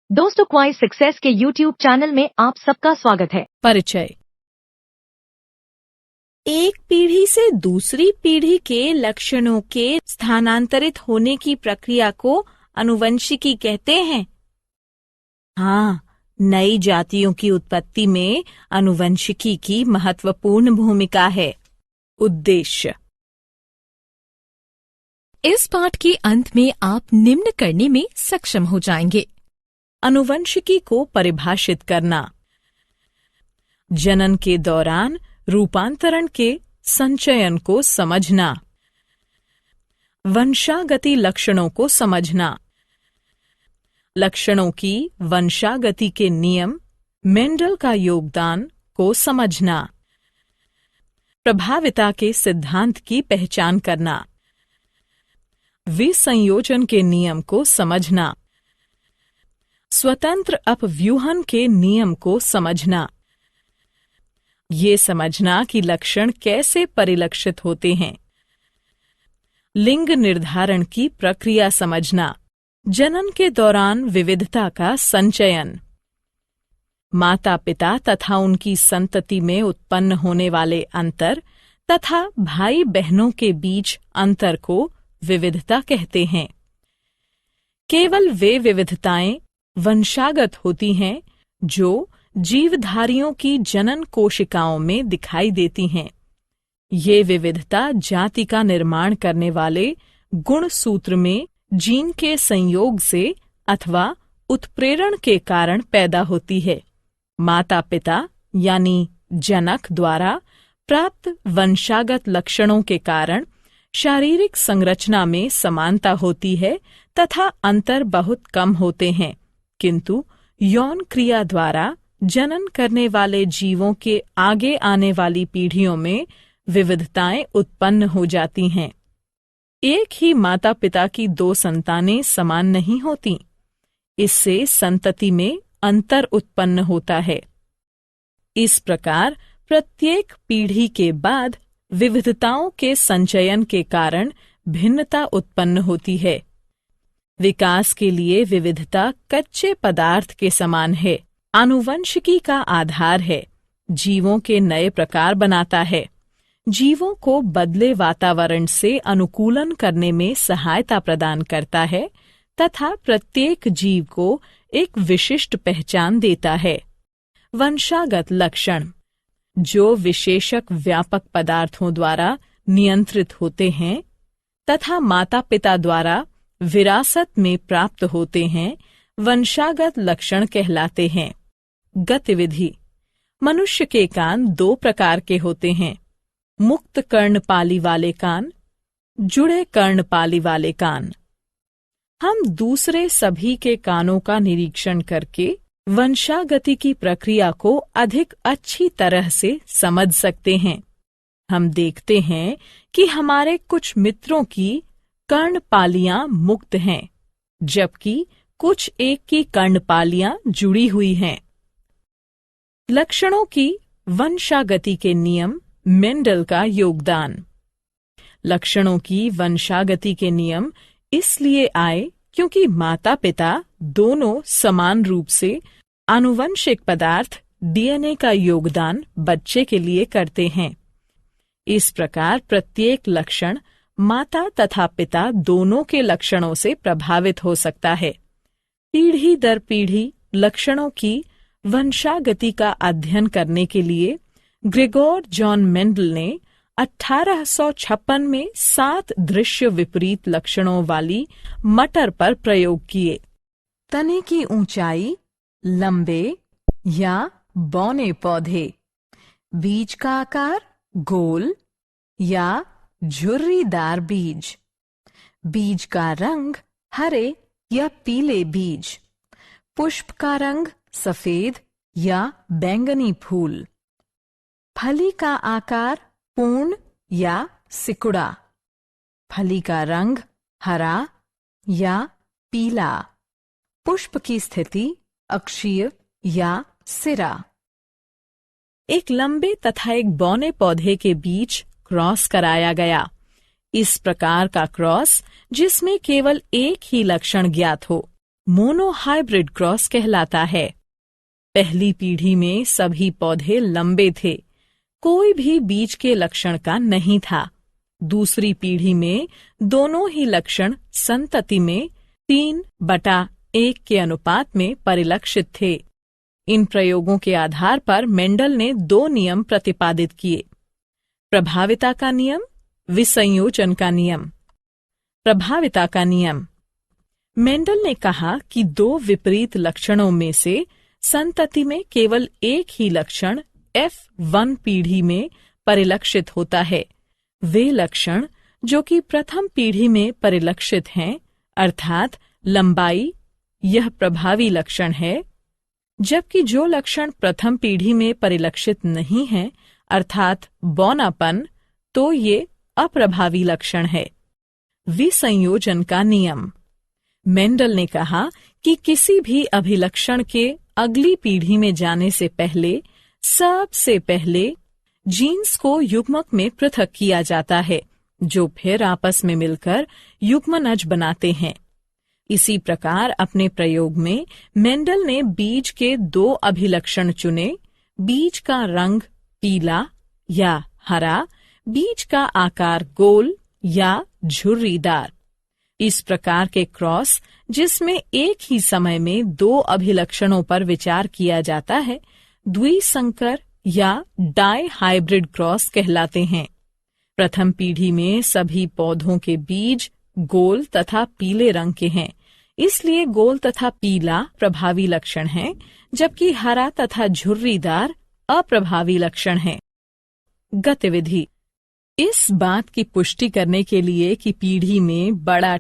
दोस्तों, क्वाइस सक्सेस के YouTube channel में आप सबका स्वागत है। परिचय। एक पीढ़ी से दूसरी पीढ़ी के लक्षणों के स्थानांतरित होने की प्रक्रिया को आनुवंशिकी कहते हैं। हाँ, नई जातियों की उत्पत्ति में आनुवंशिकी की महत्वपूर्ण भूमिका है। उद्देश्य। इस पाठ के अंत में आप निम्न करने में सक्षम हो जाएंगे। आनुवंशिकी को परिभाषित करना, जनन के दौरान रूपांतरण के संचयन को समझना, वंशागति लक्षणों को समझना, लक्षणों की वंशागति के नियम, मेंडल का योगदान को समझना, प्रभाविता के सिद्धांत की पहचान करना, विसंयोजन के नियम को समझना, स्वतंत्र अपव्यूहन के नियम को समझना, ये समझना कि लक्षण कैसे परिलक्षित होते हैं, लिंग निर्धारण की प्रक्रिया समझना, जनन के दौरान विविधता का संचयन, माता पिता तथा उनकी संतति में उत्पन्न होने वाले अंतर तथा भाई बहनों के बीच अंतर को विविधता कहते हैं। केवल वे विविधताएं वंशागत होती हैं जो जीवधारियों की जनन कोशिकाओं में दिखाई देती हैं। ये विविधता जाति का निर्माण करने वाले गुण सूत्र में जीन के संयोग से अथवा उत्प्रेरण के कारण पैदा होती है। माता पिता यानी जनक द्वारा प्राप्त वंशागत लक्षणों के कारण शारीरिक संरचना में समानता होती है तथा अंतर बहुत कम होते हैं, किंतु यौन क्रिया द्वारा जनन करने वाले जीवों के आगे आने वाली पीढ़ियों में विविधताएं उत्पन्न हो जाती हैं। एक ही माता पिता की दो संतानें समान नहीं होती, इससे संतति में अंतर उत्पन्न होता है। इस प्रकार प्रत्येक पीढ़ी के बाद विविधताओं के संचयन के कारण भिन्नता उत्पन्न होती है। विकास के लिए विविधता कच्चे पदार्थ के समान है, आनुवंशिकी का आधार है, जीवों के नए प्रकार बनाता है, जीवों को बदले वातावरण से अनुकूलन करने में सहायता प्रदान करता है तथा प्रत्येक जीव को एक विशिष्ट पहचान देता है। वंशागत लक्षण, जो विशेषक व्यापक पदार्थों द्वारा नियंत्रित होते हैं तथा माता पिता द्वारा विरासत में प्राप्त होते हैं, वंशागत लक्षण कहलाते हैं। गतिविधि। मनुष्य के कान दो प्रकार के होते हैं, मुक्त कर्णपाली वाले कान, जुड़े कर्णपाली वाले कान। हम दूसरे सभी के कानों का निरीक्षण करके वंशागति की प्रक्रिया को अधिक अच्छी तरह से समझ सकते हैं। हम देखते हैं कि हमारे कुछ मित्रों की कर्णपालियां मुक्त हैं, जबकि कुछ एक की कर्णपालियां जुड़ी हुई हैं। लक्षणों की वंशागति के नियम, मेंडल का योगदान। लक्षणों की वंशागति के नियम इसलिए आए क्योंकि माता पिता दोनों समान रूप से आनुवंशिक पदार्थ डीएनए का योगदान बच्चे के लिए करते हैं। इस प्रकार प्रत्येक लक्षण माता तथा पिता दोनों के लक्षणों से प्रभावित हो सकता है। पीढ़ी दर पीढ़ी लक्षणों की वंशागति का अध्ययन करने के लिए ग्रेगोर जॉन मेंडल ने 1856 में 7 दृश्य विपरीत लक्षणों वाली मटर पर प्रयोग किए। तने की ऊंचाई, लंबे या बौने पौधे, बीज का आकार गोल या झुर्रीदार बीज, बीज का रंग हरे या पीले बीज, पुष्प का रंग सफेद या बैंगनी फूल, फली का आकार पूर्ण या सिकुड़ा, फली का रंग हरा या पीला, पुष्प की स्थिति अक्षीय या सिरा। एक लंबे तथा एक बौने पौधे के बीच क्रॉस कराया गया। इस प्रकार का क्रॉस जिसमें केवल एक ही लक्षण ज्ञात हो, मोनोहाइब्रिड क्रॉस कहलाता है। पहली पीढ़ी में सभी पौधे लंबे थे, कोई भी बीज के लक्षण का नहीं था। दूसरी पीढ़ी में दोनों ही लक्षण संतति में 3/1 के अनुपात में परिलक्षित थे। इन प्रयोगों के आधार पर मेंडल ने 2 नियम प्रतिपादित किए: प्रभाविता का नियम, विसंयोजन का नियम। प्रभाविता का नियम। मेंडल ने कहा कि 2 विपरीत लक्षणों में से संतति में केवल एक ही लक्षण F1 पीढ़ी में परिलक्षित होता है। वे लक्षण जो कि प्रथम पीढ़ी में परिलक्षित हैं, अर्थात लंबाई, यह प्रभावी लक्षण है, जबकि जो लक्षण प्रथम पीढ़ी में परिलक्षित नहीं है, अर्थात बौनापन, तो ये अप्रभावी लक्षण है। विसंयोजन का नियम। मेंडल ने कहा कि किसी भी अभिलक्षण के अगली पीढ़ी में जाने से पहले सबसे पहले जीन्स को युग्मक में पृथक किया जाता है, जो फिर आपस में मिलकर युग्मनज बनाते हैं। इसी प्रकार अपने प्रयोग में मेंडल ने बीज के 2 अभिलक्षण चुने: बीज का रंग पीला या हरा, बीज का आकार गोल या झुर्रीदार। इस प्रकार के क्रॉस, जिसमें एक ही समय में 2 अभिलक्षणों पर विचार किया जाता है, द्विसंकर या डाई हाइब्रिड क्रॉस कहलाते हैं। प्रथम पीढ़ी में सभी पौधों के बीज गोल तथा पीले रंग के हैं, इसलिए गोल तथा पीला प्रभावी लक्षण है, जबकि हरा तथा झुर्रीदार अप्रभावी लक्षण है। गतिविधि। इस बात की पुष्टि करने के लिए कि पीढ़ी में बड़ा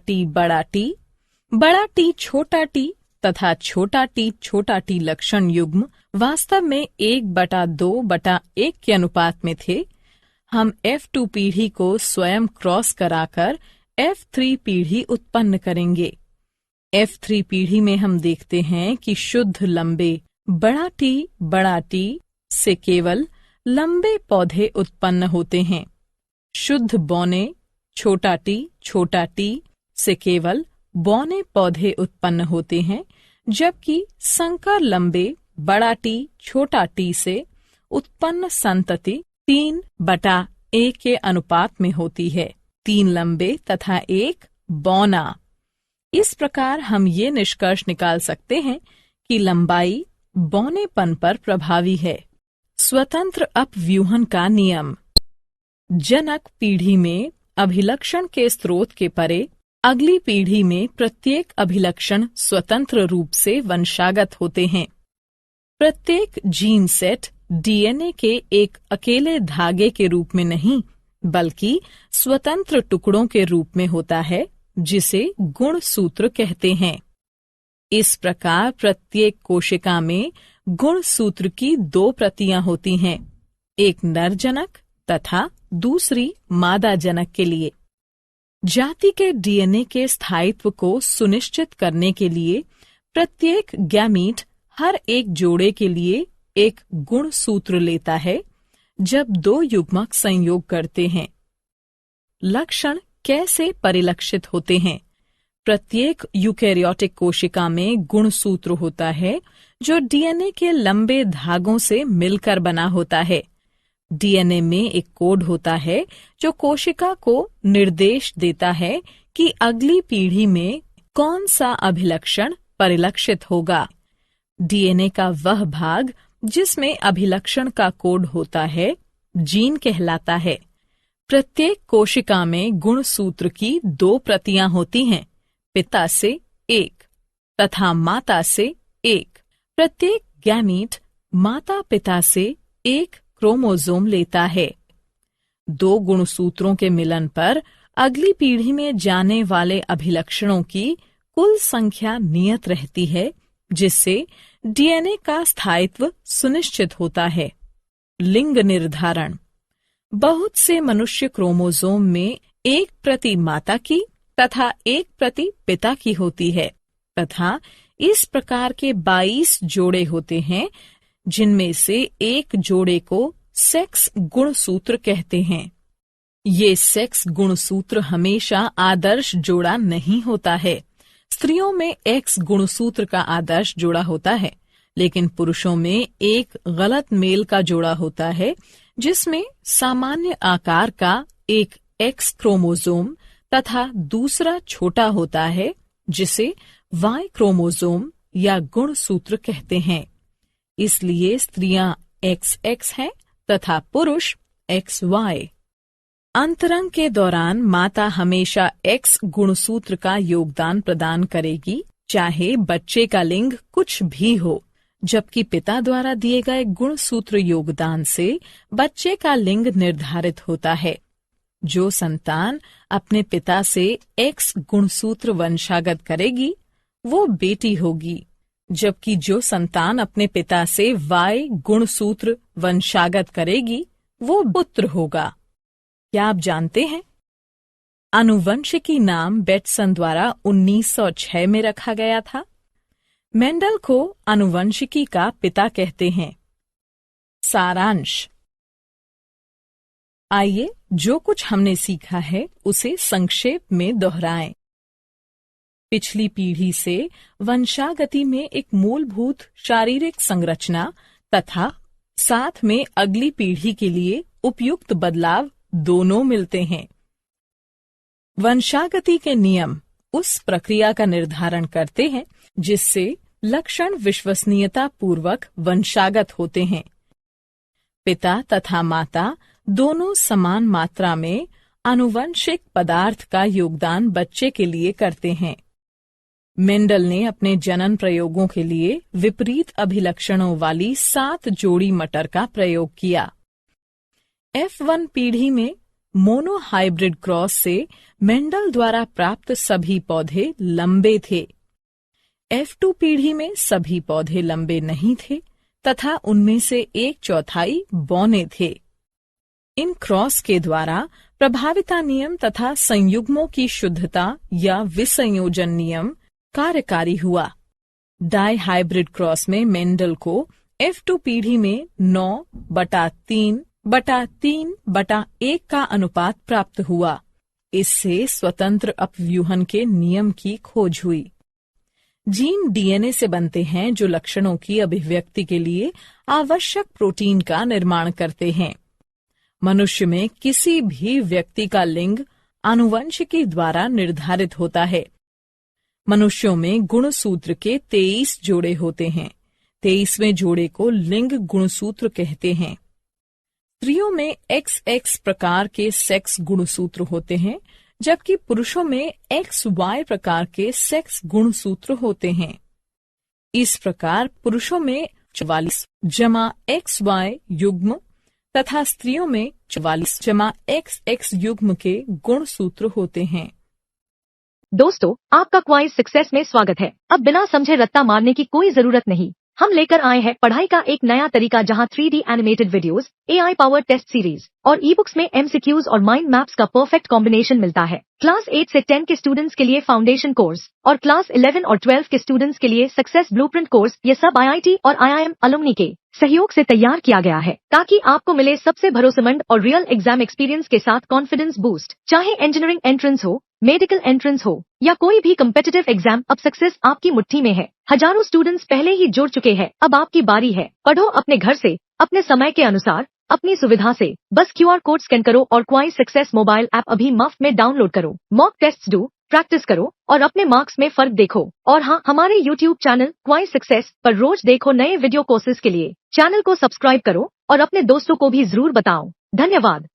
टी छोटा टी तथा छोटा टी लक्षण युग्म वास्तव में 1/2/1 के अनुपात में थे, हम F2 पीढ़ी को स्वयं क्रॉस कराकर F3 पीढ़ी उत्पन्न करेंगे। F3 पीढ़ी में हम देखते हैं कि शुद्ध लंबे बड़ा टी से केवल लंबे पौधे उत्पन्न होते हैं। शुद्ध बौने छोटा टी से केवल बौने पौधे उत्पन्न होते हैं, जबकि संकर लंबे बड़ा टी छोटा टी से उत्पन्न संतति 3/1 के अनुपात में होती है, 3 लंबे तथा 1 बौना। इस प्रकार हम ये निष्कर्ष निकाल सकते हैं कि लंबाई बौनेपन पर प्रभावी है। स्वतंत्र अपव्यूहन का नियम। जनक पीढ़ी में अभिलक्षण के स्रोत के परे अगली पीढ़ी में प्रत्येक अभिलक्षण स्वतंत्र रूप से वंशागत होते हैं। प्रत्येक जीन सेट डीएनए के एक अकेले धागे के रूप में नहीं, बल्कि स्वतंत्र टुकड़ों के रूप में होता है, जिसे गुणसूत्र कहते हैं। इस प्रकार प्रत्येक कोशिका में गुणसूत्र की 2 प्रतियां होती हैं, एक नर जनक तथा दूसरी मादा जनक के लिए। जाति के डीएनए के स्थायित्व को सुनिश्चित करने के लिए प्रत्येक गैमीट हर एक जोड़े के लिए एक गुणसूत्र लेता है जब 2 युग्मक संयोग करते हैं। लक्षण कैसे परिलक्षित होते हैं? प्रत्येक यूकेरियोटिक कोशिका में गुणसूत्र होता है जो डीएनए के लंबे धागों से मिलकर बना होता है। डीएनए में एक कोड होता है जो कोशिका को निर्देश देता है कि अगली पीढ़ी में कौन सा अभिलक्षण परिलक्षित होगा। डीएनए का वह भाग जिसमें अभिलक्षण का कोड होता है जीन कहलाता है। प्रत्येक कोशिका में गुणसूत्र की 2 प्रतियां होती हैं, पिता से 1 तथा माता से 1। प्रत्येक गैमीट माता पिता से 1 क्रोमोसोम लेता है। 2 गुणसूत्रों के मिलन पर अगली पीढ़ी में जाने वाले अभिलक्षणों की कुल संख्या नियत रहती है, जिससे डीएनए का स्थायित्व सुनिश्चित होता है। लिंग निर्धारण। बहुत से मनुष्य क्रोमोसोम में 1 प्रति माता की तथा 1 प्रति पिता की होती है तथा इस प्रकार के 22 जोड़े होते हैं, जिनमें से एक जोड़े को सेक्स गुणसूत्र कहते हैं। ये सेक्स गुणसूत्र हमेशा आदर्श जोड़ा नहीं होता है। स्त्रियों में X गुणसूत्र का आदर्श जोड़ा होता है, लेकिन पुरुषों में एक गलत मेल का जोड़ा होता है जिसमें सामान्य आकार का एक X क्रोमोसोम तथा दूसरा छोटा होता है जिसे Y क्रोमोसोम या गुणसूत्र कहते हैं। इसलिए स्त्रियां XX हैं तथा पुरुष XY। अंतरंग के दौरान माता हमेशा X गुणसूत्र का योगदान प्रदान करेगी, चाहे बच्चे का लिंग कुछ भी हो, जबकि पिता द्वारा दिए गए गुणसूत्र योगदान से बच्चे का लिंग निर्धारित होता है। जो संतान अपने पिता से X गुणसूत्र वंशागत करेगी वो बेटी होगी, जबकि जो संतान अपने पिता से Y गुणसूत्र वंशागत करेगी वो पुत्र होगा। क्या आप जानते हैं? आनुवंशिकी नाम बेटसन द्वारा 1906 में रखा गया था। मेंडल को आनुवंशिकी का पिता कहते हैं। सारांश। आइए जो कुछ हमने सीखा है उसे संक्षेप में दोहराएं। पिछली पीढ़ी से वंशागति में एक मूलभूत शारीरिक संरचना तथा साथ में अगली पीढ़ी के लिए उपयुक्त बदलाव दोनों मिलते हैं। वंशागति के नियम उस प्रक्रिया का निर्धारण करते हैं जिससे लक्षण विश्वसनीयता पूर्वक वंशागत होते हैं। पिता तथा माता दोनों समान मात्रा में आनुवंशिक पदार्थ का योगदान बच्चे के लिए करते हैं। मेंडल ने अपने जनन प्रयोगों के लिए विपरीत अभिलक्षणों वाली 7 जोड़ी मटर का प्रयोग किया। F1 पीढ़ी में मोनोहाइब्रिड क्रॉस से मेंडल द्वारा प्राप्त सभी पौधे लंबे थे। F2 पीढ़ी में सभी पौधे लंबे नहीं थे तथा उनमें से 1/4 बौने थे। इन क्रॉस के द्वारा प्रभाविता नियम तथा संयुग्मों की शुद्धता या विसंयोजन नियम कार्यकारी हुआ। डाई हाइब्रिड क्रॉस में मेंडल को F2 पीढ़ी में 9/3/3/1 का अनुपात प्राप्त हुआ। इससे स्वतंत्र अपव्यूहन के नियम की खोज हुई। जीन डीएनए से बनते हैं जो लक्षणों की अभिव्यक्ति के लिए आवश्यक प्रोटीन का निर्माण करते हैं। मनुष्य में किसी भी व्यक्ति का लिंग आनुवंशिकी द्वारा निर्धारित होता है। मनुष्यों में गुणसूत्र के 23 जोड़े होते हैं। 23वें जोड़े को लिंग गुणसूत्र कहते हैं। स्त्रियों में XX प्रकार के सेक्स गुणसूत्र होते हैं, जबकि पुरुषों में XY प्रकार के सेक्स गुणसूत्र होते हैं। इस प्रकार पुरुषों में 44+XY युग्म तथा स्त्रियों में 44+XX युग्म के गुणसूत्र होते हैं। दोस्तों, आपका क्वाइज सक्सेस में स्वागत है। अब बिना समझे रट्टा मारने की कोई जरूरत नहीं। हम लेकर आए हैं पढ़ाई का एक नया तरीका जहां 3D animated videos, AI powered test series और ई बुक्स में MCQs और माइंड मैप्स का परफेक्ट कॉम्बिनेशन मिलता है। क्लास 8 से 10 के स्टूडेंट्स के लिए फाउंडेशन कोर्स और क्लास 11 और 12 के स्टूडेंट्स के लिए सक्सेस ब्लूप्रिंट कोर्स, ये सब IIT और IIM अलुमनी के सहयोग से तैयार किया गया है ताकि आपको मिले सबसे भरोसेमंद और रियल एग्जाम एक्सपीरियंस के साथ कॉन्फिडेंस बूस्ट। चाहे इंजीनियरिंग एंट्रेंस हो, मेडिकल एंट्रेंस हो या कोई भी कम्पिटिटिव एग्जाम, अब सक्सेस आपकी मुट्ठी में है। हजारों स्टूडेंट्स पहले ही जुड़ चुके हैं, अब आपकी बारी है। पढ़ो अपने घर से, अपने समय के अनुसार, अपनी सुविधा से। बस QR कोड स्कैन करो और क्वाइज सक्सेस मोबाइल ऐप अभी मुफ्त में डाउनलोड करो। मॉक टेस्ट्स दो, प्रैक्टिस करो और अपने मार्क्स में फर्क देखो। और हाँ, हमारे YouTube चैनल क्वाइज सक्सेस पर रोज देखो नए वीडियो कोर्सेज के लिए। चैनल को सब्सक्राइब करो और अपने दोस्तों को भी जरूर बताओ। धन्यवाद।